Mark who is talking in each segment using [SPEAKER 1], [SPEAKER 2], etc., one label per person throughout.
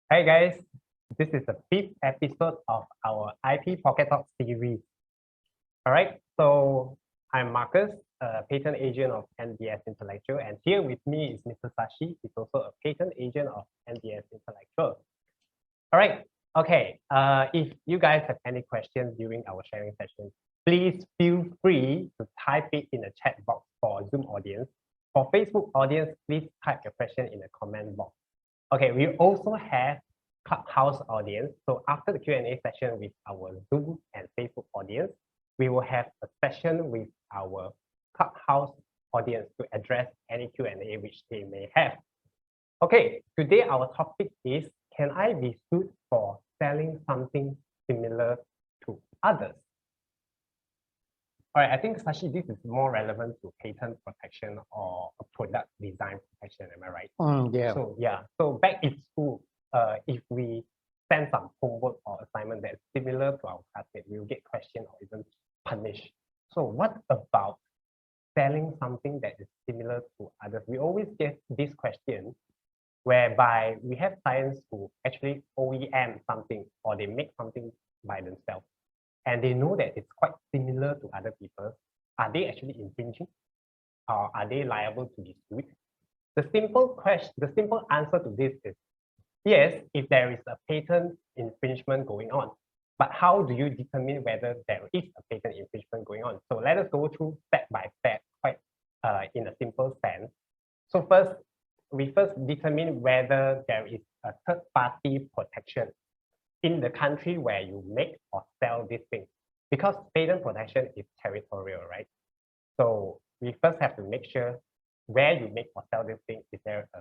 [SPEAKER 1] Hi guys, this is the fifth episode of our IP Pocket Talk series. All right, so I'm Marcus, a patent agent of NBS Intellectual, and here with me is Mr. Sashi. He's also a patent agent of NBS Intellectual. All right, okay. If you guys have any questions during our sharing session, please feel free to type it in the chat box for Zoom audience. For Facebook audience, please type your question in the comment box. Okay, we also have Clubhouse audience. So after the Q&A session with our Zoom and Facebook audience, we will have a session with our Clubhouse audience to address any Q&A which they may have. Okay, today our topic is, can I be sued for selling something similar to others? All right, I think Sashi, this is more relevant to patent protection or a product design protection, am I right?
[SPEAKER 2] Yeah.
[SPEAKER 1] So back in school, if we send some homework or assignment that's similar to our classmate, we'll get questioned or even punished. So what about selling something that is similar to others? We always get this question whereby we have clients who actually OEM something or they make something by themselves, and they know that it's quite similar to other people. Are they actually infringing? Or are they liable to be sued? The simple answer to this is yes, if there is a patent infringement going on. But how do you determine whether there is a patent infringement going on? So let us go through step by step, quite in a simple sense. So we first determine whether there is a third-party protection in the country where you make or sell this thing, because patent protection is territorial, right? So we first have to make sure where you make or sell this thing, is there a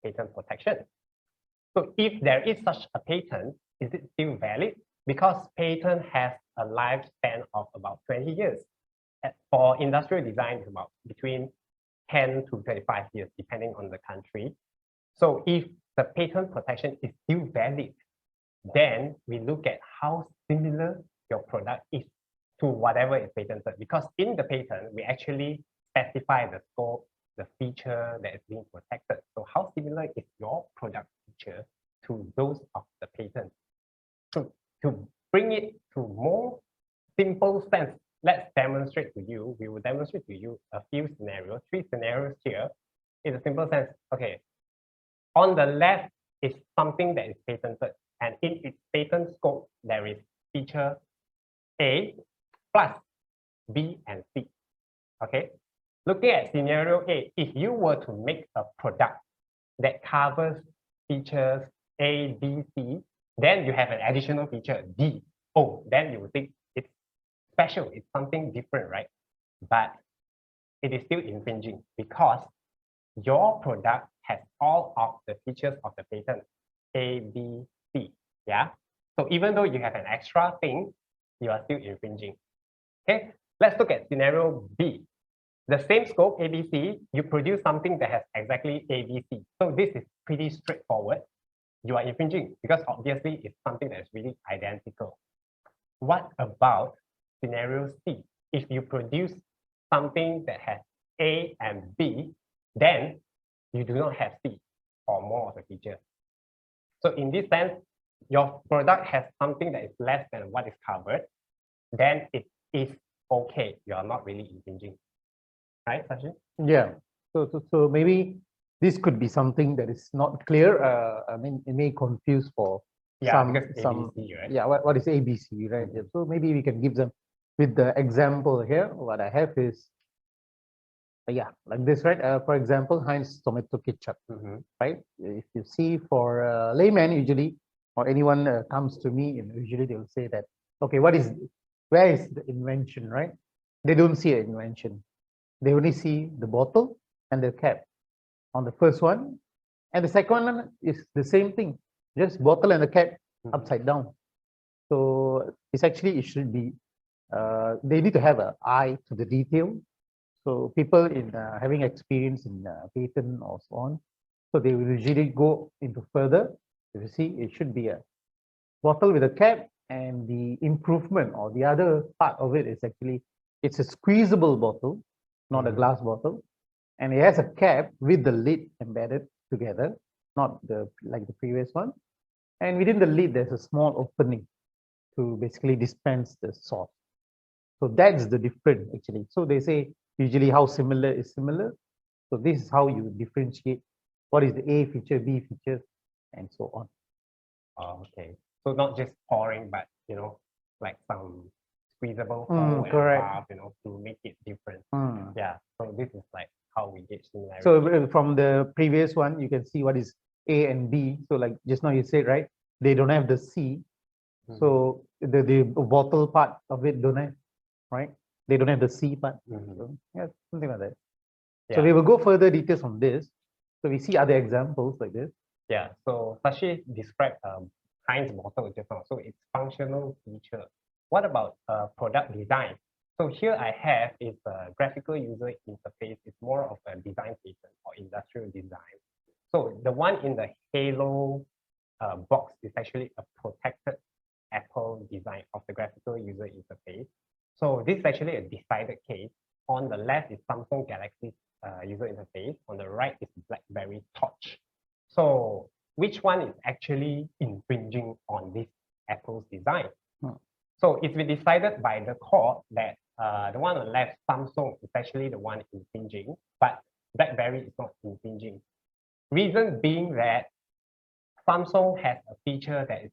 [SPEAKER 1] patent protection? So if there is such a patent, is it still valid? Because patent has a lifespan of about 20 years. For industrial design, it's about between 10 to 25 years, depending on the country. So if the patent protection is still valid, then we look at how similar your product is to whatever is patented. Because in the patent, we actually specify the scope, the feature that is being protected. So how similar is your product feature to those of the patent? So to bring it to more simple sense, let's demonstrate to you. We will demonstrate to you a few scenarios, 3 scenarios here. In a simple sense, okay, on the left is something that is patented, and in its patent scope, there is feature A plus B and C. Okay, looking at scenario A, if you were to make a product that covers features A, B, C, then you have an additional feature D. Oh, then you would think it's special, it's something different, right? But it is still infringing because your product has all of the features of the patent A, B, C. Yeah. So even though you have an extra thing, you are still infringing. Okay. Let's look at scenario B. The same scope ABC, you produce something that has exactly ABC. So this is pretty straightforward. You are infringing because obviously it's something that is really identical. What about scenario C? If you produce something that has A and B, then you do not have C or more of the features. So in this sense, your product has something that is less than what is covered, then it is okay. You are not really infringing. Right, Sashi?
[SPEAKER 2] Yeah. So maybe this could be something that is not clear. I mean, it may confuse for some.
[SPEAKER 1] ABC, right?
[SPEAKER 2] Yeah. What is ABC, right? Yeah. So maybe we can give them with the example here. What I have is, yeah, like this, right? For example, Heinz tomato ketchup, right? If you see for a layman, usually, or anyone comes to me, and usually they will say that, okay, where is the invention, right? They don't see an invention. They only see the bottle and the cap on the first one. And the second one is the same thing, just bottle and the cap upside down. So it's actually, it should be, they need to have an eye to the detail. So people in having experience in patent or so on, so they will usually go into further. If you see, it should be a bottle with a cap, and the improvement or the other part of it is actually, it's a squeezable bottle, not a glass bottle, and it has a cap with the lid embedded together, not like the previous one. And within the lid, there's a small opening to basically dispense the sauce. So that's the difference actually. So they say usually how similar is similar. So this is how you differentiate what is the A feature, B feature, and so on.
[SPEAKER 1] Oh, okay. So not just pouring, but like some squeezable hole and
[SPEAKER 2] correct.
[SPEAKER 1] valve, to make it different.
[SPEAKER 2] Mm.
[SPEAKER 1] Yeah. So this is like how we gauge similarity.
[SPEAKER 2] So from the previous one, you can see what is A and B. So like just now you said, right? They don't have the C. So the bottle part of it don't have, right? They don't have the C part. So, yeah, something like that. So we will go further details on this. So we see other examples like this.
[SPEAKER 1] Yeah. So Sashi described Heinz bottle just now. So it's functional feature. What about product design? So here I have is a graphical user interface. It's more of a design pattern or industrial design. So the one in the halo box is actually a protected Apple design of the graphical user interface. So this is actually a decided case. On the left is Samsung Galaxy user interface. On the right is BlackBerry Torch. So which one is actually infringing on this Apple's design? So it's been decided by the court that the one on the left, Samsung, is actually the one infringing, but BlackBerry is not infringing. Reason being that Samsung has a feature that is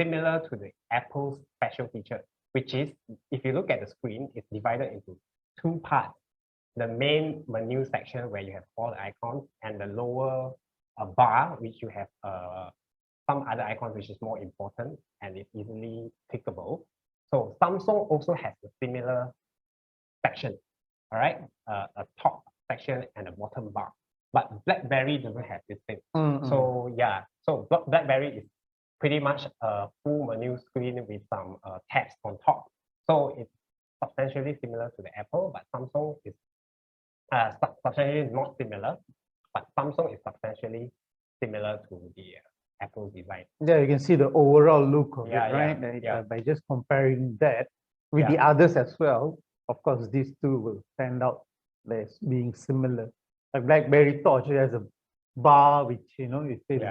[SPEAKER 1] similar to the Apple's special feature, which is, if you look at the screen, it's divided into two parts. The main menu section where you have all the icons, and the lower bar, which you have some other icons, which is more important and it's easily clickable. So Samsung also has a similar section, all right, a top section and a bottom bar. But BlackBerry doesn't have this thing. So yeah, so BlackBerry is pretty much a full menu screen with some tabs on top. So it's substantially similar to the Apple, but Samsung is substantially not similar, but Samsung is substantially similar to the Apple design.
[SPEAKER 2] Yeah, you can see the overall look of
[SPEAKER 1] Yeah,
[SPEAKER 2] it, right?
[SPEAKER 1] yeah.
[SPEAKER 2] By just comparing that with the others as well, of course, these two will stand out as being similar. Like BlackBerry Torch, it has a bar which it says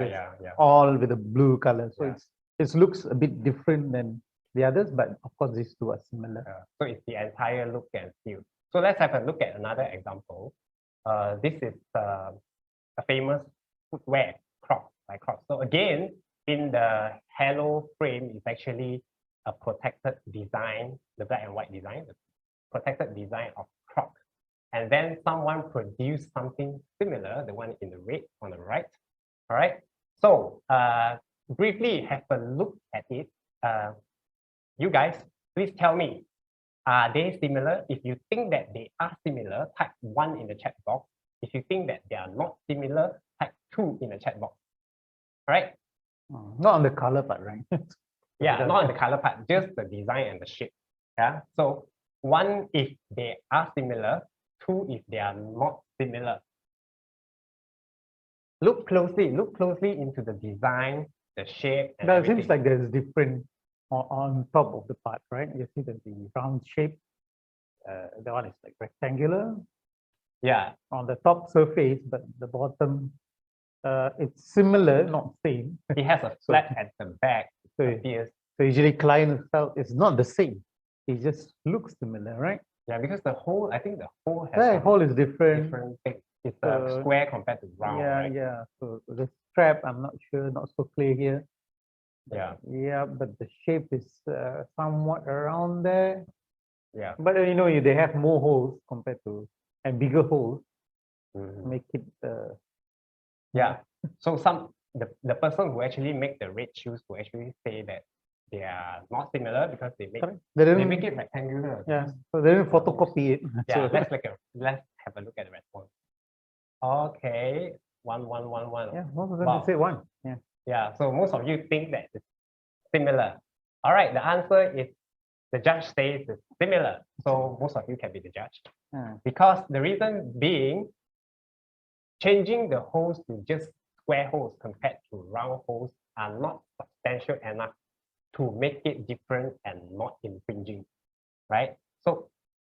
[SPEAKER 2] all with a blue color, so it looks a bit different than the others, but of course these two are similar.
[SPEAKER 1] So it's the entire look and feel. So let's have a look at another example. This is a famous footwear, Crocs by Crocs. So again, in the halo frame is actually a protected design, the black and white design, the protected design of Crocs. And then someone produced something similar, the one in the red on the right. All right. So briefly have a look at it. You guys, please tell me, are they similar? If you think that they are similar, type 1 in the chat box. If you think that they are not similar, type 2 in the chat box. All right?
[SPEAKER 2] Not on the color part, right?
[SPEAKER 1] Yeah, not on the color part, just the design and the shape. Yeah. So 1 if they are similar, 2 if they are not similar. Look closely into the design, the shape. And
[SPEAKER 2] it seems like there's different on top of the part, right? You see that the round shape, the one is like rectangular.
[SPEAKER 1] Yeah.
[SPEAKER 2] On the top surface, but the bottom, it's similar, not same.
[SPEAKER 1] It has a flat at the back.
[SPEAKER 2] So usually client itself is not the same. It just looks similar, right?
[SPEAKER 1] Yeah, because the hole, I think the hole has
[SPEAKER 2] the hole is different.
[SPEAKER 1] Thing. It's a square compared to round.
[SPEAKER 2] Yeah,
[SPEAKER 1] right?
[SPEAKER 2] yeah. So the strap, I'm not sure, not so clear here.
[SPEAKER 1] Yeah.
[SPEAKER 2] Yeah, but the shape is somewhat around there.
[SPEAKER 1] Yeah.
[SPEAKER 2] But they have more holes compared to and bigger holes. Make it.
[SPEAKER 1] Yeah. So the person who actually make the red shoes will actually say that they are not similar because they make it rectangular.
[SPEAKER 2] Yeah. So they didn't photocopy it.
[SPEAKER 1] Yeah. Let's have a look at the response. Okay. One.
[SPEAKER 2] Yeah. Most of them say 1. Yeah.
[SPEAKER 1] Yeah. So most of you think that it's similar. All right. The answer is the judge says it's similar. So most of you can be the judge. Because the reason being, changing the holes to just square holes compared to round holes are not substantial enough to make it different and not infringing, right? So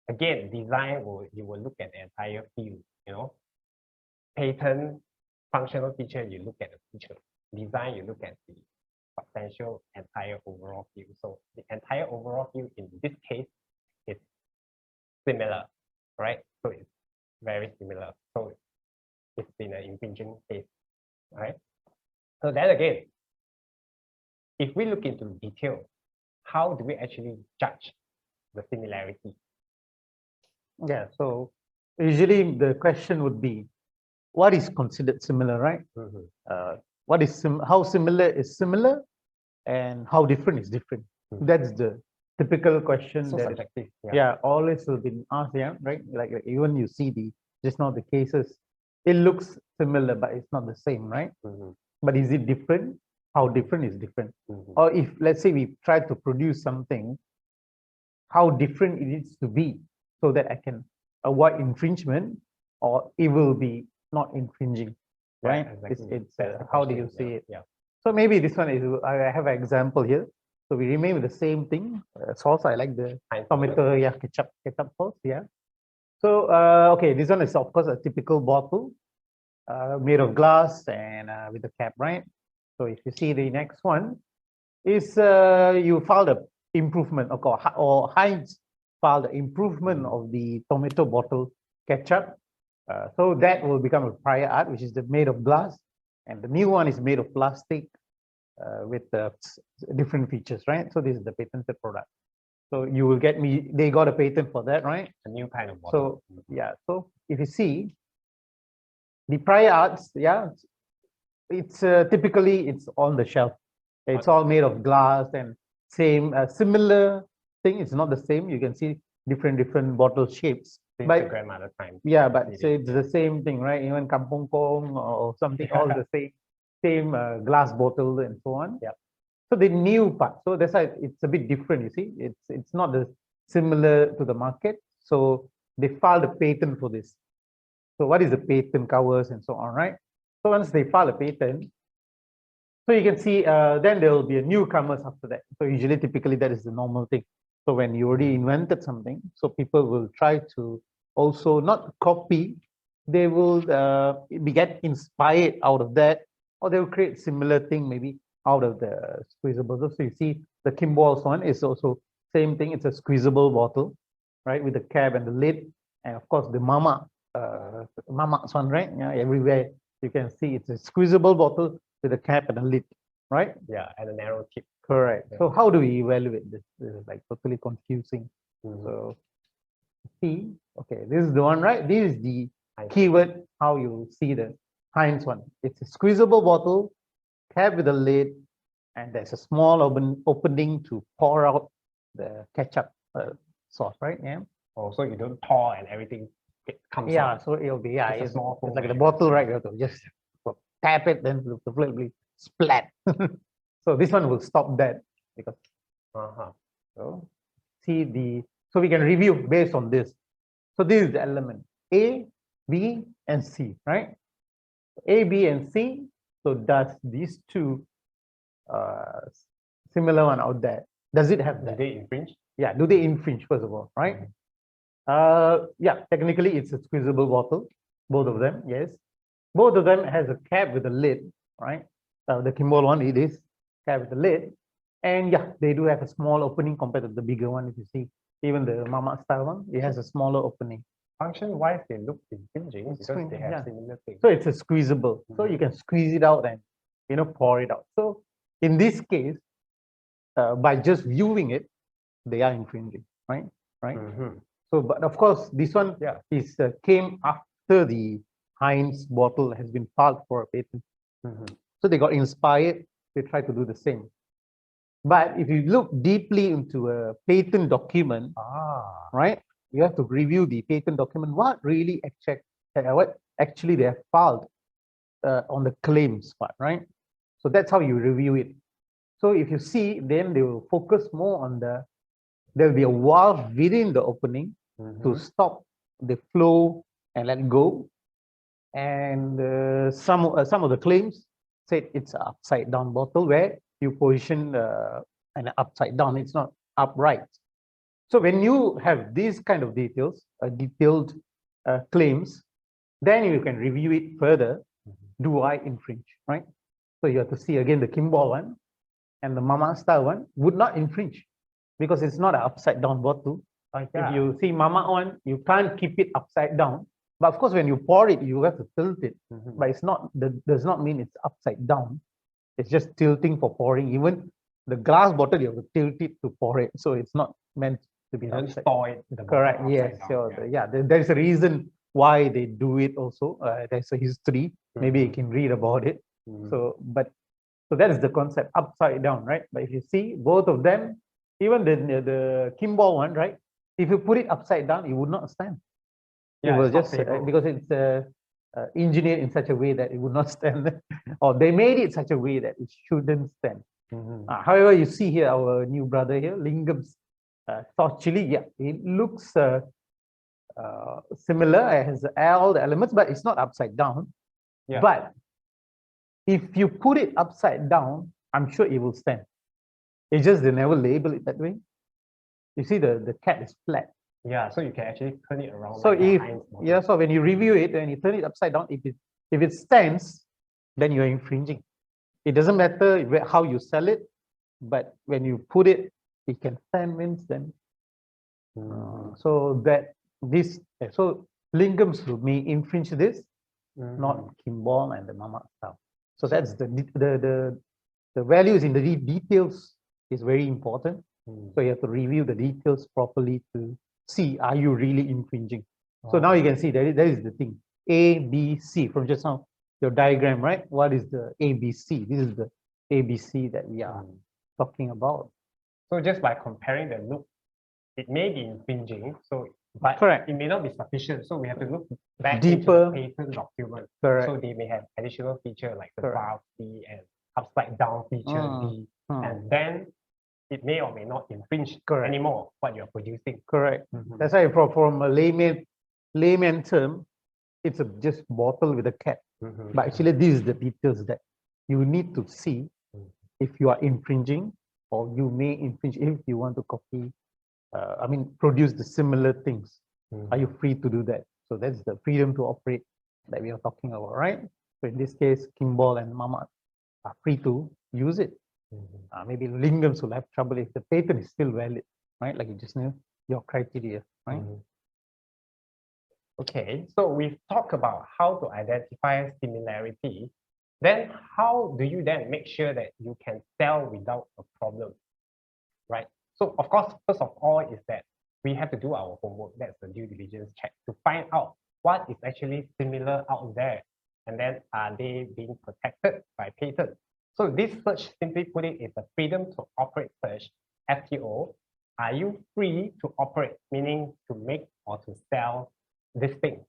[SPEAKER 1] again, design you will look at the entire field, pattern, functional feature, you look at the feature. Design, you look at the substantial entire overall view. So the entire overall view in this case is similar, right? So it's very similar. So it's been an infringing case, right? So then again, if we look into detail, how do we actually judge the similarity?
[SPEAKER 2] Yeah, so usually the question would be, what is considered similar, right? What is how similar is similar, and how different is different? That's the typical question
[SPEAKER 1] So
[SPEAKER 2] that
[SPEAKER 1] subjective.
[SPEAKER 2] yeah, always will be asked, yeah, right? Like even you see just now the cases, it looks similar, but it's not the same, right? But is it different? How different is different? Or if let's say we try to produce something, how different it needs to be so that I can avoid infringement, or it will be not infringing, right?
[SPEAKER 1] Exactly.
[SPEAKER 2] It's how do you see it? Yeah. So maybe this one is, I have an example here. So we remain with the same thing. Sauce, I like the tomato, yeah, ketchup sauce, yeah. So, okay, this one is of course a typical bottle made of glass and with a cap, right? So if you see the next one is you filed a improvement, or Heinz filed the improvement of the tomato bottle ketchup. So that will become a prior art, which is made of glass, and the new one is made of plastic with different features, right? So this is the patented product. So you will get me, they got a patent for that, right?
[SPEAKER 1] A new kind of bottle.
[SPEAKER 2] So yeah, so if you see the prior arts, yeah, it's typically it's on the shelf. It's all made of glass and same similar thing. It's not the same. You can see different bottle shapes.
[SPEAKER 1] But grandmother time.
[SPEAKER 2] Yeah, but so it's the same thing, right? Even kampong pong or something, all the same glass bottle and so on. Yeah. So the new part, so that's why it's a bit different. You see, it's not the similar to the market. So they filed a patent for this. So what is the patent covers and so on, right? So once they file a patent, so you can see then there will be a newcomers after that. So usually, typically, that is the normal thing. So when you already invented something, so people will try to also not copy, they will get inspired out of that, or they will create similar thing maybe out of the squeezable. So you see the Kimball's one is also same thing. It's a squeezable bottle, right, with the cap and the lid, and of course the Mama's one, right? Yeah, everywhere you can see it's a squeezable bottle with a cap and a lid, right?
[SPEAKER 1] Yeah, and a narrow tip.
[SPEAKER 2] Correct. Yeah. So how do we evaluate this? This is like totally confusing. So see, okay, this is the one, right? This is the keyword, how you see the Heinz one. It's a squeezable bottle, cap with a lid, and there's a small opening to pour out the ketchup sauce, right? Yeah.
[SPEAKER 1] Oh, so you don't pour and everything comes
[SPEAKER 2] yeah,
[SPEAKER 1] out.
[SPEAKER 2] So it'll be, yeah,
[SPEAKER 1] it's small
[SPEAKER 2] it's like the bottle, right? You have to just tap it, then it will splat. So this one will stop that because so see so we can review based on this. So this is the element A, B, and C, right? A, B, and C. So does these two similar one out there? Does it have that?
[SPEAKER 1] Do they infringe?
[SPEAKER 2] Yeah, do they infringe first of all, right? Yeah, technically it's a squeezable bottle, both of them, yes. Both of them has a cap with a lid, right? The Kimball one, it is cap with a lid. And yeah, they do have a small opening compared to the bigger one. If you see, even the Mama style one, it has a smaller opening.
[SPEAKER 1] Function-wise, they look infringing because they have similar things.
[SPEAKER 2] So it's a squeezable. So you can squeeze it out and, pour it out. So in this case, by just viewing it, they are infringing, right? So, but of course, this one is came after the Heinz bottle has been filed for a patent. So they got inspired, they try to do the same. But if you look deeply into a patent document, right, you have to review the patent document, what actually they have filed on the claims part, right? So that's how you review it. So if you see, then they will focus more on there'll be a valve within the opening to stop the flow and let go. And some of the claims said it's an upside down bottle where you position an upside down, it's not upright. So when you have these kind of detailed claims, then you can review it further. Do I infringe, right? So you have to see again the Kimball one. and the Mama style one would not infringe because it's not an upside down bottle.
[SPEAKER 1] Oh,
[SPEAKER 2] If you see Mama one, you can't keep it upside down. But of course, when you pour it, you have to tilt it. But it's not, that does not mean it's upside down. It's just tilting for pouring. Even the glass bottle, you have to tilt it to pour it. So it's not meant to be
[SPEAKER 1] You don't
[SPEAKER 2] upside.
[SPEAKER 1] store it. The
[SPEAKER 2] Correct.
[SPEAKER 1] bottle
[SPEAKER 2] Yes.
[SPEAKER 1] upside
[SPEAKER 2] So
[SPEAKER 1] down,
[SPEAKER 2] yeah, there's a reason why they do it also. There's a history. Maybe you can read about it. So, so that is the concept, upside down, right? But if you see both of them, even the Kimball one, right? If you put it upside down, it would not stand. It
[SPEAKER 1] Yeah,
[SPEAKER 2] will
[SPEAKER 1] it's not
[SPEAKER 2] just
[SPEAKER 1] stable.
[SPEAKER 2] because it's engineered in such a way that it would not stand, or they made it such a way that it shouldn't stand. However, you see here our new brother here, Lingam's soft chili. Yeah, it looks similar. It has all the elements, but it's not upside down.
[SPEAKER 1] Yeah.
[SPEAKER 2] But if you put it upside down, I'm sure it will stand. It's just they never label it that way. You see the cap is flat.
[SPEAKER 1] Yeah, so you can actually turn it around.
[SPEAKER 2] So
[SPEAKER 1] like the
[SPEAKER 2] if
[SPEAKER 1] Heinz bottle.
[SPEAKER 2] yeah, so when you review it and you turn it upside down, if it stands, then you're infringing. It doesn't matter how you sell it, but when you put it, it can stand means then. So that this so Lingams may infringe this, not Kimball and the Mama style. So that's the values in the details is very important. So you have to review the details properly to see, are you really infringing? So now you can see that is the thing. A, B, C from just now, your diagram, right? What is the ABC? This is the ABC that we are talking about.
[SPEAKER 1] So just by comparing the look, it may be infringing. So, but
[SPEAKER 2] Correct.
[SPEAKER 1] it may not be sufficient. So we have to look back
[SPEAKER 2] Deeper.
[SPEAKER 1] into the patent document.
[SPEAKER 2] Correct.
[SPEAKER 1] So they may have additional feature like the
[SPEAKER 2] Correct.
[SPEAKER 1] valve C and upside down feature D, and then it may or may not infringe anymore what you're producing.
[SPEAKER 2] Correct. That's why from a layman term, it's just bottle with a cap. But actually, these are the details that you need to see if you are infringing, or you may infringe if you want to copy. I mean, produce the similar things. Are you free to do that? So that's the freedom to operate that we are talking about, right? So in this case, Kimball and Mama are free to use it. Maybe Lingams will have trouble if the patent is still valid, right? Like you just know your criteria, right?
[SPEAKER 1] Okay, so we've talked about how to identify similarity. Then how do you then make sure that you can sell without a problem, right? So of course, first of all is that we have to do our homework. That's the due diligence check to find out what is actually similar out there. And then are they being protected by patent? So this search, simply put it, is a freedom to operate search, FTO. Are you free to operate, meaning to make or to sell this thing?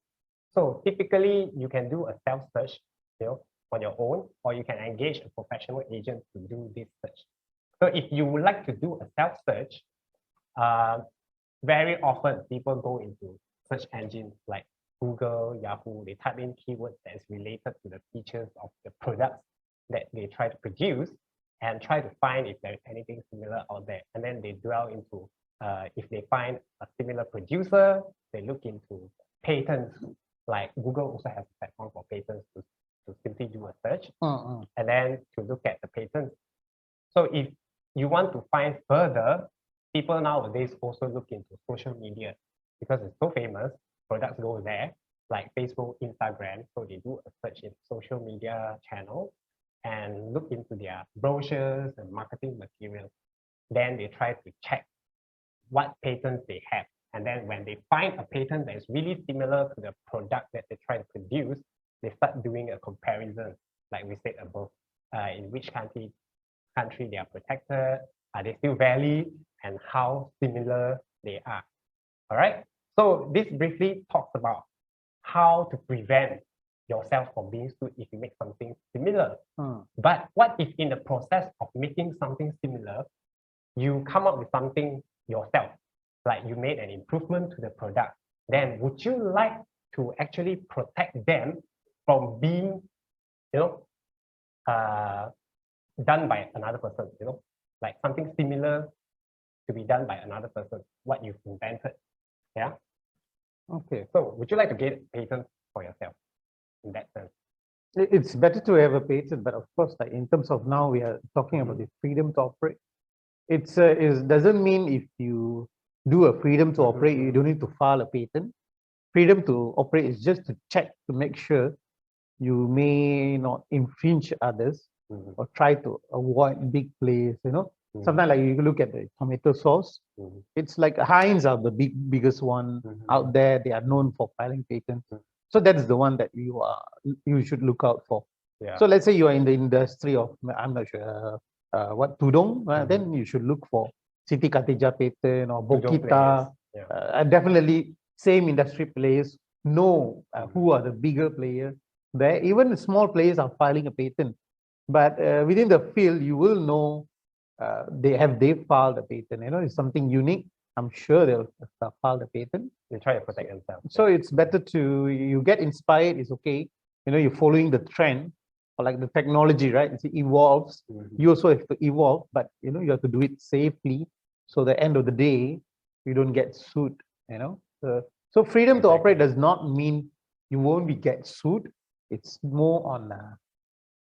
[SPEAKER 1] So typically you can do a self-search, on your own, or you can engage a professional agent to do this search. So if you would like to do a self-search, very often people go into search engines like Google, Yahoo, they type in keywords that is related to the features of the products that they try to produce and try to find if there is anything similar out there. And then they dwell into, if they find a similar producer, they look into patents, like Google also has a platform for patents to simply do a search and then to look at the patents. So if you want to find further, people nowadays also look into social media because it's so famous, products go there, like Facebook, Instagram. So they do a search in social media channels and look into their brochures and marketing materials. Then they try to check what patents they have. And then when they find a patent that is really similar to the product that they try to produce, they start doing a comparison, like we said above, in which country they are protected, are they still valid, and how similar they are. All right. So this briefly talks about how to prevent yourself from being sued if you make something similar. But what if in the process of making something similar, you come up with something yourself, like you made an improvement to the product, then would you like to actually protect them from being, done by another person, like something similar to be done by another person, what you've invented? Yeah.
[SPEAKER 2] Okay.
[SPEAKER 1] So would you like to get a patent for yourself in that sense?
[SPEAKER 2] It's better to have a patent, but of course, like in terms of now, we are talking about the freedom to operate. It doesn't mean if you do a freedom to operate, you don't need to file a patent. Freedom to operate is just to check to make sure you may not infringe others or try to avoid big players. Sometimes like you look at the tomato sauce, it's like Heinz are the biggest one out there. They are known for filing patents. So that's the one that you should look out for.
[SPEAKER 1] Yeah.
[SPEAKER 2] So let's say you are in the industry of, I'm not sure what tudung, then you should look for Siti Khatijah patent or
[SPEAKER 1] Tudung
[SPEAKER 2] Bokita.
[SPEAKER 1] players.
[SPEAKER 2] Definitely same industry players know who are the bigger players there. Even the small players are filing a patent, but within the field, you will know they filed a patent. It's something unique. I'm sure they'll file the patent.
[SPEAKER 1] They try to protect themselves.
[SPEAKER 2] So it's better you get inspired. It's okay. You're following the trend, or like the technology, right? It evolves. You also have to evolve, but you have to do it safely. So the end of the day, you don't get sued. So freedom to operate does not mean you won't get sued. It's more on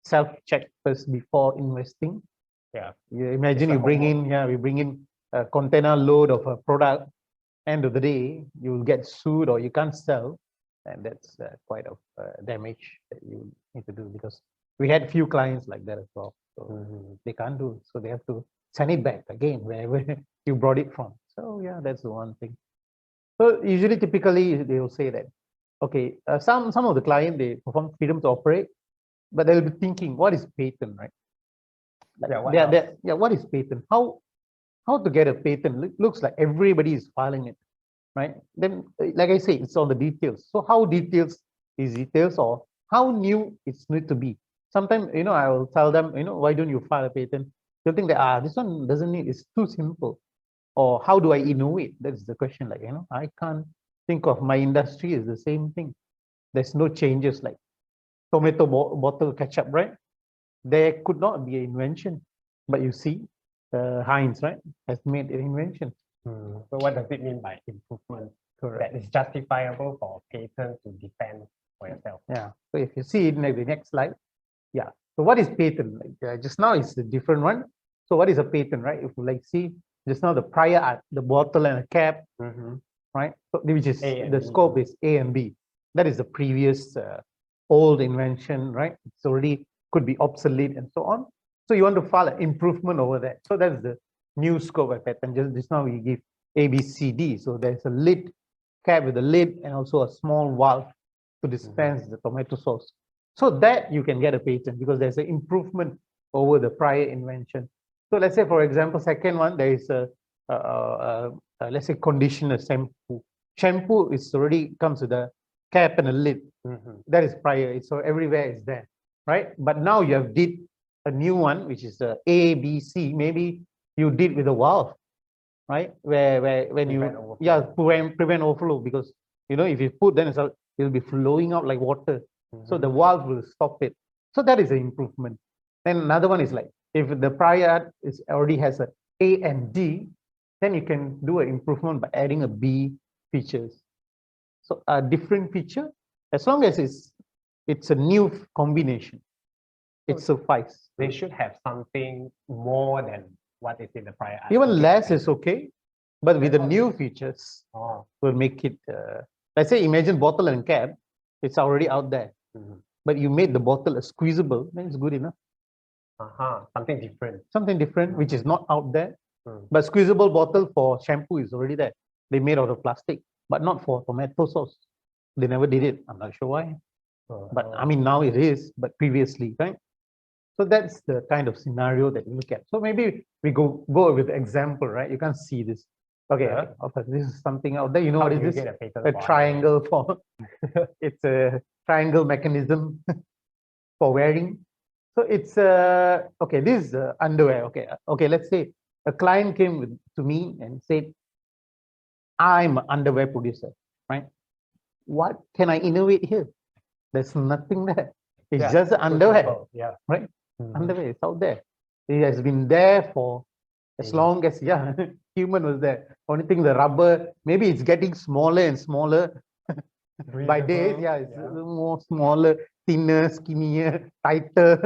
[SPEAKER 2] self-check first before investing.
[SPEAKER 1] Yeah.
[SPEAKER 2] You imagine we bring in a container load of a product. End of the day, you will get sued or you can't sell, and that's quite a damage that you need to do, because we had few clients like that as well. So they can't do it, so they have to send it back again wherever you brought it from. So yeah, that's the one thing. So usually, typically, they will say that, okay, some of the client, they perform freedom to operate, but they'll be thinking, what is patent, right? What is patent? How to get a patent? Looks like everybody is filing it, right? Then, like I say, it's all the details. So how details is details, or how new it's need to be? Sometimes, I will tell them, why don't you file a patent? They'll think that, this one doesn't need, it's too simple. Or how do I innovate? That's the question. Like, I can't think of my industry is the same thing. There's no changes like tomato bottle ketchup, right? There could not be an invention, but you see, Heinz, right, has made an invention.
[SPEAKER 1] So what does it mean by improvement?
[SPEAKER 2] Correct.
[SPEAKER 1] That is justifiable for a patent to defend for yourself.
[SPEAKER 2] Yeah. So if you see in the next slide, yeah. So what is patent? Like just now it's a different one. So what is a patent, right? If you see just now the prior art, the bottle and a cap, right? So which is the scope is A and B. That is the previous old invention, right? It's already could be obsolete and so on. So you want to file an improvement over that. So that's the new scope of patent. Just now we give A, B, C, D. So there's a lid, cap with a lid, and also a small valve to dispense the tomato sauce. So that you can get a patent because there's an improvement over the prior invention. So let's say, for example, second one, there is let's say conditioner shampoo. Shampoo is already comes with a cap and a lid. That is prior. So everywhere is there, right? But now you have did a new one, which is the A, B, C. Maybe you did with a valve, right? Where when prevent overflow, because if you put, then it'll be flowing out like water. So the valve will stop it. So that is an improvement. Then another one is like, if the prior is already has a A and D, then you can do an improvement by adding a B features. So a different feature, as long as it's a new combination, it suffices.
[SPEAKER 1] They should have something more than what is in the prior art.
[SPEAKER 2] Even less is okay, but with the new features, will make it. Let's say, imagine bottle and cap, it's already out there, but you made the bottle a squeezable, then it's good enough.
[SPEAKER 1] Something different.
[SPEAKER 2] Something different, which is not out there. But squeezable bottle for shampoo is already there. They made out of plastic, but not for tomato sauce. They never did it. I'm not sure why. But I mean, now it is, but previously, right? So that's the kind of scenario that we look at. So maybe we go with example, right? You can't see this. Okay, this is something out there. You know what is this? A triangle for it's a triangle mechanism for wearing. So it's okay. This is underwear. Okay. Let's say a client came to me and said, "I'm an underwear producer, right? What can I innovate here? There's nothing there. It's just underwear, right? Underwear is out there. It has been there for as long as human was there. Only thing, the rubber, maybe it's getting smaller and smaller by days. It's more smaller. thinner, skinnier, tighter.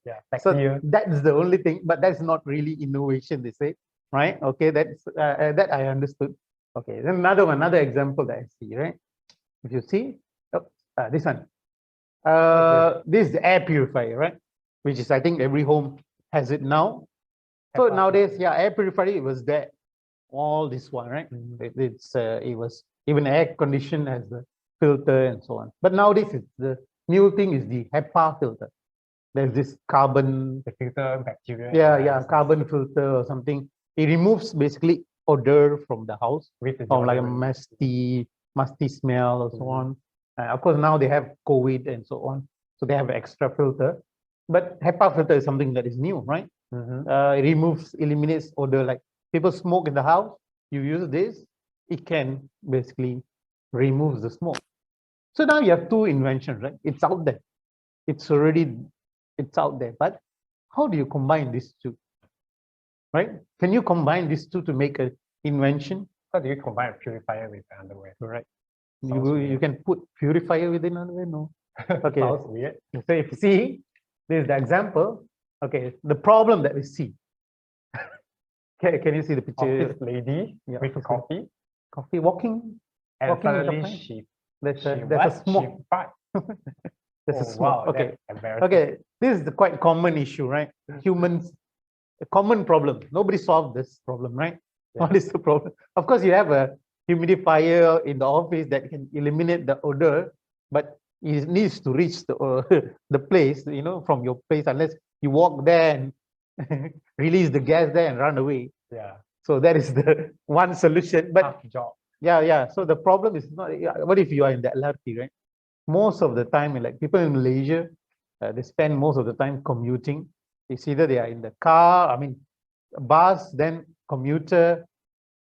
[SPEAKER 1] Yeah,
[SPEAKER 2] So
[SPEAKER 1] sexier.
[SPEAKER 2] that's the only thing, but that's not really innovation, they say, right? Okay, that's that I understood. Okay, then another example that I see, right? If you see, oh, this one, this is the air purifier, right? Which is, I think every home has it now. So
[SPEAKER 1] HEPA
[SPEAKER 2] nowadays, yeah, air purifier, it was there, all this one, right? It was even air conditioned as the filter and so on. But nowadays, it's the new thing is the HEPA filter. There's this carbon,
[SPEAKER 1] The filter bacteria.
[SPEAKER 2] yeah, carbon filter or something. It removes basically odor from the house,
[SPEAKER 1] With the
[SPEAKER 2] from like a
[SPEAKER 1] deodorant.
[SPEAKER 2] musty smell or so on. Of course, now they have COVID and so on, so they have extra filter. But HEPA filter is something that is new, right? It eliminates odor. Like people smoke in the house, you use this, it can basically remove the smoke. So now you have two inventions, right? It's out there. It's out there. But how do you combine these two? Right? Can you combine these two to make an invention?
[SPEAKER 1] How do you combine a purifier with the underwear?
[SPEAKER 2] Correct.
[SPEAKER 1] Sounds
[SPEAKER 2] You
[SPEAKER 1] weird.
[SPEAKER 2] can put purifier within underwear? No. Okay.
[SPEAKER 1] Sounds weird.
[SPEAKER 2] So if you see, this is the example. Okay, the problem that we see. Can you see the picture?
[SPEAKER 1] Office lady
[SPEAKER 2] Yeah,
[SPEAKER 1] with
[SPEAKER 2] office
[SPEAKER 1] coffee,
[SPEAKER 2] Coffee walking.
[SPEAKER 1] and
[SPEAKER 2] Walking with a
[SPEAKER 1] suddenly
[SPEAKER 2] plant.
[SPEAKER 1] she
[SPEAKER 2] There's
[SPEAKER 1] she
[SPEAKER 2] a smoke.
[SPEAKER 1] She fart.
[SPEAKER 2] There's a
[SPEAKER 1] Oh,
[SPEAKER 2] smoke.
[SPEAKER 1] wow,
[SPEAKER 2] Okay.
[SPEAKER 1] that's embarrassing.
[SPEAKER 2] Okay. This is the quite common issue, right? Humans, a common problem. Nobody solved this problem, right?
[SPEAKER 1] Yeah.
[SPEAKER 2] What is the problem? Of course, you have a humidifier in the office that can eliminate the odor, but it needs to reach the the place, from your place, unless you walk there and release the gas there and run away.
[SPEAKER 1] Yeah,
[SPEAKER 2] So that is the one solution. But
[SPEAKER 1] tough job.
[SPEAKER 2] yeah. So the problem is not, what if you are in the LRT, right? Most of the time, like people in Malaysia, they spend most of the time commuting. It's either they are in the car, I mean, bus, then commuter,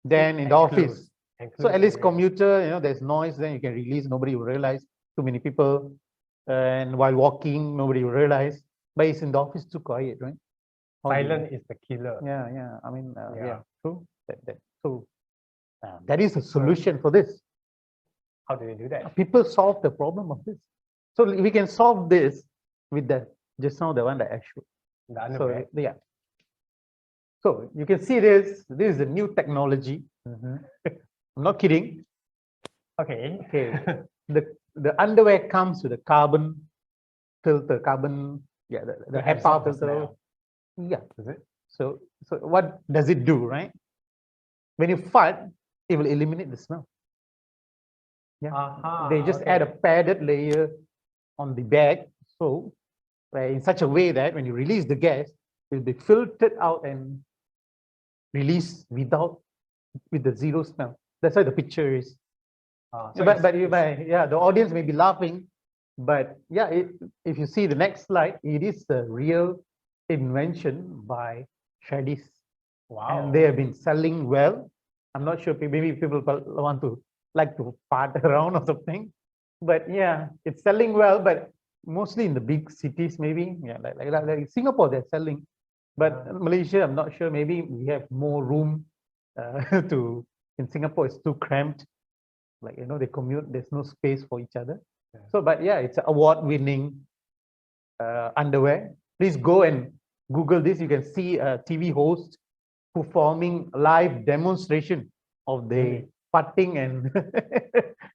[SPEAKER 2] then in the office. So at least commuter, there's noise, then you can release, nobody will realize, too many people. And while walking, nobody will realize. But it's in the office, too quiet, right?
[SPEAKER 1] Silent is the killer.
[SPEAKER 2] Yeah. I mean,
[SPEAKER 1] Yeah.
[SPEAKER 2] true. So that is a solution for this.
[SPEAKER 1] How do you do that?
[SPEAKER 2] People solve the problem of this. So we can solve this with the just now the one that I showed.
[SPEAKER 1] The underwear.
[SPEAKER 2] So yeah. So you can see this. This is a new technology. I'm not kidding.
[SPEAKER 1] Okay.
[SPEAKER 2] Okay. The underwear comes with a carbon filter, the HEPA filter. Yeah.
[SPEAKER 1] Is it?
[SPEAKER 2] So what does it do, right? When you fart, it will eliminate the smell. Yeah. They just add a padded layer on the bag, so in such a way that when you release the gas, it will be filtered out and released with the zero smell. That's why the picture is. The audience may be laughing, but yeah, if you see the next slide, it is a real invention by Shadis.
[SPEAKER 1] Wow.
[SPEAKER 2] And they have been selling well. I'm not sure, maybe people like to fart around or something, but yeah, it's selling well, but mostly in the big cities, maybe. Yeah, like Singapore, they're selling, but Malaysia, I'm not sure. Maybe we have more room in Singapore, it's too cramped. Like, they commute, there's no space for each other. So, but yeah, it's an award-winning underwear. Please go and Google this. You can see a TV host performing live demonstration of the farting and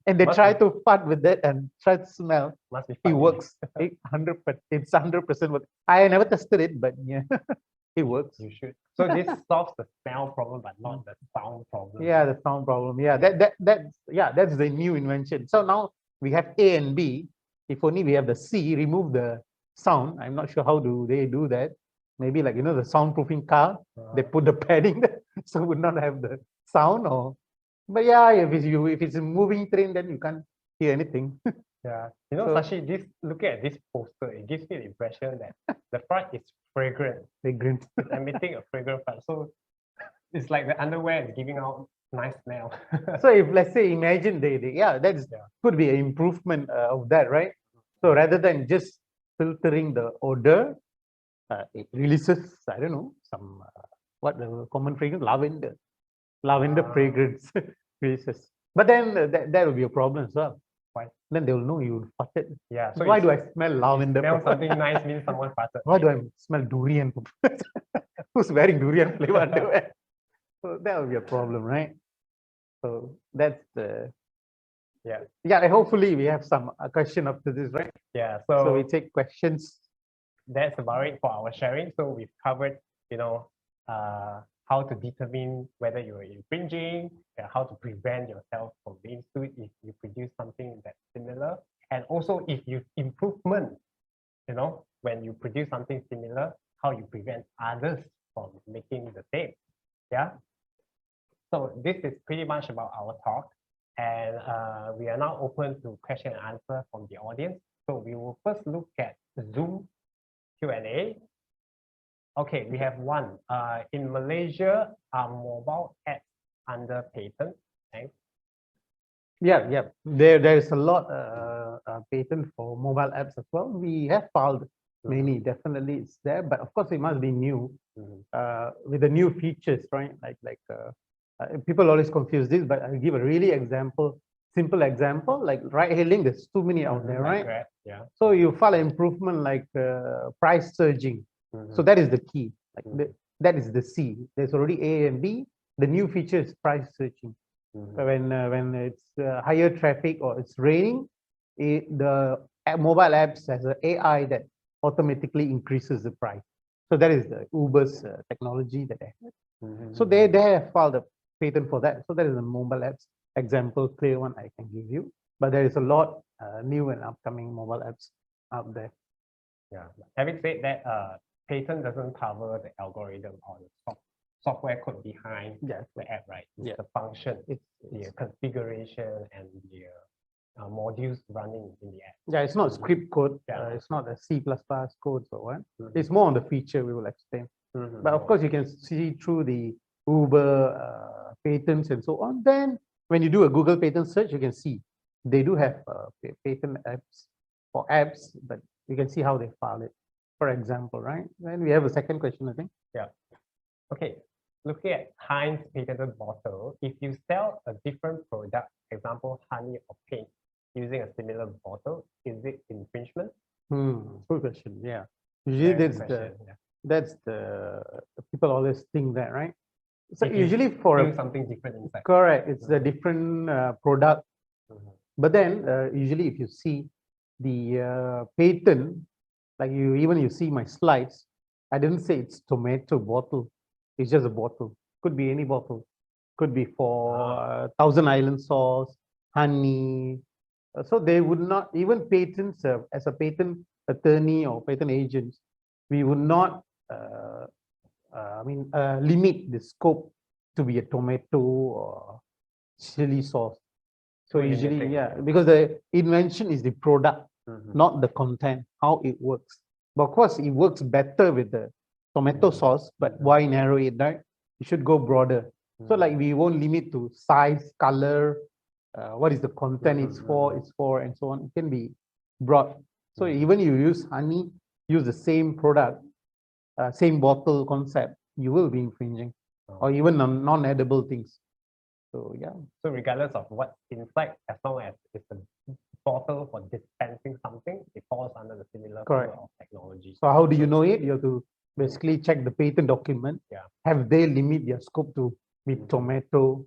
[SPEAKER 2] and they try to fart with that and try to smell. It works. It's 100%. I never tested it, but yeah, it works.
[SPEAKER 1] You should. So this solves the smell problem, but not the sound problem.
[SPEAKER 2] Yeah, the sound problem. Yeah, that's the new invention. So now we have A and B. If only we have the C, remove the sound. I'm not sure how do they do that. Maybe like, the soundproofing car, they put the padding there, so would not have the sound. But yeah, if it's a moving train, then you can't hear anything.
[SPEAKER 1] Yeah, Sashi, looking at this poster, it gives me the impression that the fart is fragrant.
[SPEAKER 2] Fragrant.
[SPEAKER 1] It's emitting a fragrant fart. So it's like the underwear is giving out nice smell.
[SPEAKER 2] So if, let's say, imagine could be an improvement of that, right? So rather than just filtering the odor, it releases, I don't know, some what the common fragrance, lavender fragrance releases. But then that will be a problem as well.
[SPEAKER 1] Why?
[SPEAKER 2] Then they'll know you farted.
[SPEAKER 1] Yeah. So
[SPEAKER 2] Why
[SPEAKER 1] if
[SPEAKER 2] do I smell lavender?
[SPEAKER 1] smell something nice means someone farted.
[SPEAKER 2] Why do I smell durian? Who's wearing durian flavor underwear? So that will be a problem, right? So that's the
[SPEAKER 1] Yeah.
[SPEAKER 2] yeah. Hopefully we have some question after this, right?
[SPEAKER 1] Yeah.
[SPEAKER 2] So we
[SPEAKER 1] So
[SPEAKER 2] take questions.
[SPEAKER 1] that's about it for our sharing. So we've covered, how to determine whether you're infringing, how to prevent yourself from being sued if you produce something that's similar, and also if you improvement, when you produce something similar, how you prevent others from making the same. Yeah. So this is pretty much about our talk, and we are now open to question and answer from the audience. So we will first look at Zoom Q&A. Okay, we have one. In Malaysia, are mobile apps under patent? Thanks.
[SPEAKER 2] Yeah. There is a lot patent for mobile apps as well. We have filed many. Definitely, it's there, but of course, it must be new with the new features, right? Like people always confuse this, but I'll give a really simple example, like ride hailing. There's too many out there, right?
[SPEAKER 1] Grab, yeah.
[SPEAKER 2] So you file an improvement like price surging. So that is the key. Like that is the C. There's already A and B. The new feature is price searching. When it's higher traffic or it's raining, the mobile apps has an AI that automatically increases the price. So that is the Uber's technology that they have. So they have filed a patent for that. So that is a mobile apps example, clear one I can give you. But there is a lot new and upcoming mobile apps out there.
[SPEAKER 1] Yeah. Having said that, patent doesn't cover the algorithm or the software code behind the app, right? It's the function, it's the configuration and the modules running in the app.
[SPEAKER 2] Yeah, it's not script code. It's not a C++ code or what. It's more on the feature we will explain. But of course, you can see through the Uber patents and so on. Then when you do a Google patent search, you can see they do have patent apps for apps, but you can see how they file it, for example, right? Then we have a second question, I think.
[SPEAKER 1] Yeah. Okay. Looking at Heinz patented bottle, if you sell a different product, example, honey or paint, using a similar bottle, is it infringement?
[SPEAKER 2] Good question. Yeah. Usually that's the people always think that, right? So
[SPEAKER 1] if
[SPEAKER 2] usually for
[SPEAKER 1] something different inside.
[SPEAKER 2] Correct. It's a different product. But then usually if you see the patent, like you see my slides, I didn't say it's tomato bottle. It's just a bottle. Could be any bottle. Could be for Thousand Island sauce, honey. So they would not, even patents, as a patent attorney or patent agent, we would not, limit the scope to be a tomato or chili sauce. So usually, because the invention is the product, not the content, how it works. But of course, it works better with the tomato sauce, but why narrow it down? You should go broader. So like we won't limit to size, color, what is the content it's for, and so on. It can be broad. So even you use honey, use the same product, same bottle concept, you will be infringing, or even non-edible things. So yeah.
[SPEAKER 1] So regardless of what's inside, as long as it's a bottle for dispensing something, it falls under the similar of technology.
[SPEAKER 2] So how do you know it? You have to basically check the patent document. Have they limit their scope to be tomato,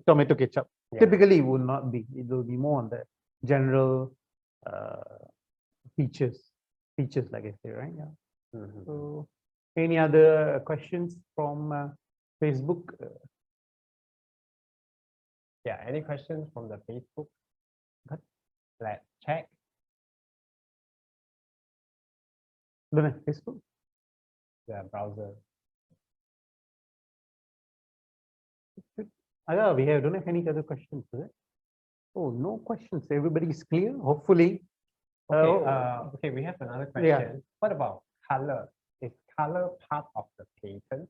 [SPEAKER 2] tomato ketchup? Typically, it would not be. It will be more on the general features, like I say, right? Yeah. So, any other questions from Facebook?
[SPEAKER 1] Yeah, any questions from the Facebook? Let's check.
[SPEAKER 2] Don't have Facebook?
[SPEAKER 1] The browser.
[SPEAKER 2] We don't have any other questions, is it? Oh, no questions. Everybody is clear, hopefully.
[SPEAKER 1] Okay, okay, we have another question. What about color? Is color part of the patent?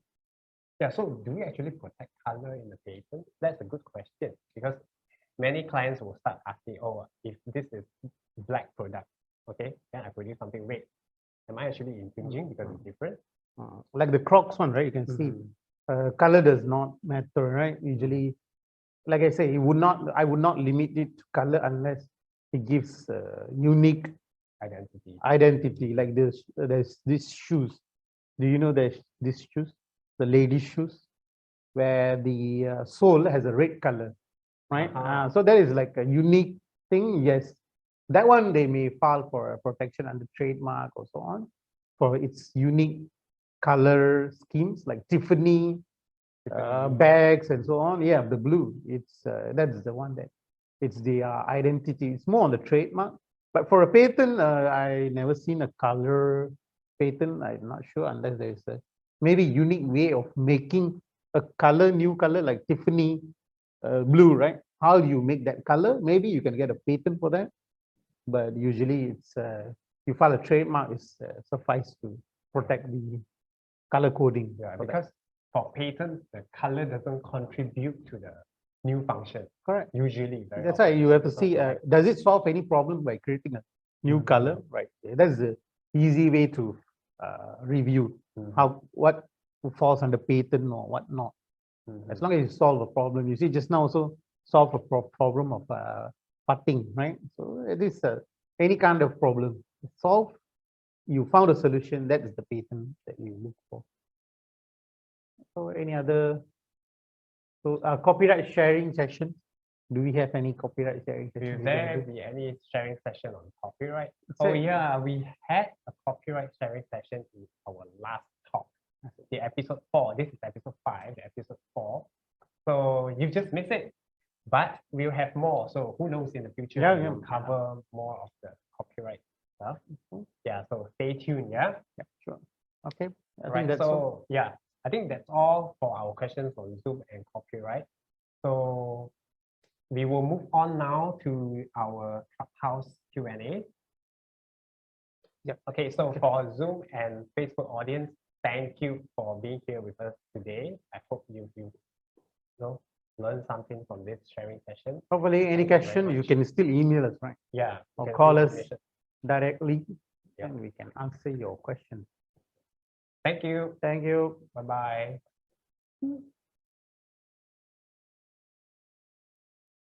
[SPEAKER 1] Yeah, so do we actually protect color in the patent? That's a good question, because many clients will start asking, oh, if this is black product, okay, then I produce something red. Am I actually infringing because it's different?
[SPEAKER 2] Like the Crocs one, right? You can see color does not matter, right? Usually like I say, I would not limit it to color unless it gives unique identity. Like there's these shoes. Do you know there's these shoes, the ladies' shoes, where the sole has a red color, right? So that is like a unique thing. Yes, that one they may file for a protection under trademark or so on for its unique color schemes like Tiffany bags and so on. Yeah, the blue. It's that's the one that it's the identity. It's more on the trademark. But for a patent, I never seen a color patent. I'm not sure unless there's a maybe unique way of making a color, new color like Tiffany blue, right? How do you make that color? Maybe you can get a patent for that. But usually it's you file a trademark is suffice to protect the color coding.
[SPEAKER 1] Yeah, because for patents, the color doesn't contribute to the new function.
[SPEAKER 2] Correct.
[SPEAKER 1] Usually.
[SPEAKER 2] That's why you have to see, does it solve any problem by creating a new color? Right. That's the easy way to review what falls under patent or what not. As long as you solve a problem, you see just now also solve a problem of putting, right? So it is any kind of problem. Solve, you found a solution, that is the patent that you look for. So any other, so copyright sharing session? Do we have any copyright sharing session?
[SPEAKER 1] Will there be any sharing session on copyright?
[SPEAKER 2] So,
[SPEAKER 1] oh yeah, we had a copyright sharing session in our last talk, the episode 4. This is episode 5, the episode 4. So you just missed it, but we'll have more. So who knows in the future, we'll cover more of the copyright stuff. Yeah, so stay tuned. Yeah,
[SPEAKER 2] sure. Okay.
[SPEAKER 1] Right. So yeah, I think that's all for our questions on Zoom and copyright. So we will move on now to our Clubhouse Q&A.
[SPEAKER 2] Yep.
[SPEAKER 1] Okay, so for Zoom and Facebook audience, thank you for being here with us today. I hope you learn something from this sharing session.
[SPEAKER 2] Hopefully, any question you can still email us, right?
[SPEAKER 1] Yeah.
[SPEAKER 2] Or call us directly, and we can answer your question.
[SPEAKER 1] Thank you.
[SPEAKER 2] Thank you.
[SPEAKER 1] Bye-bye.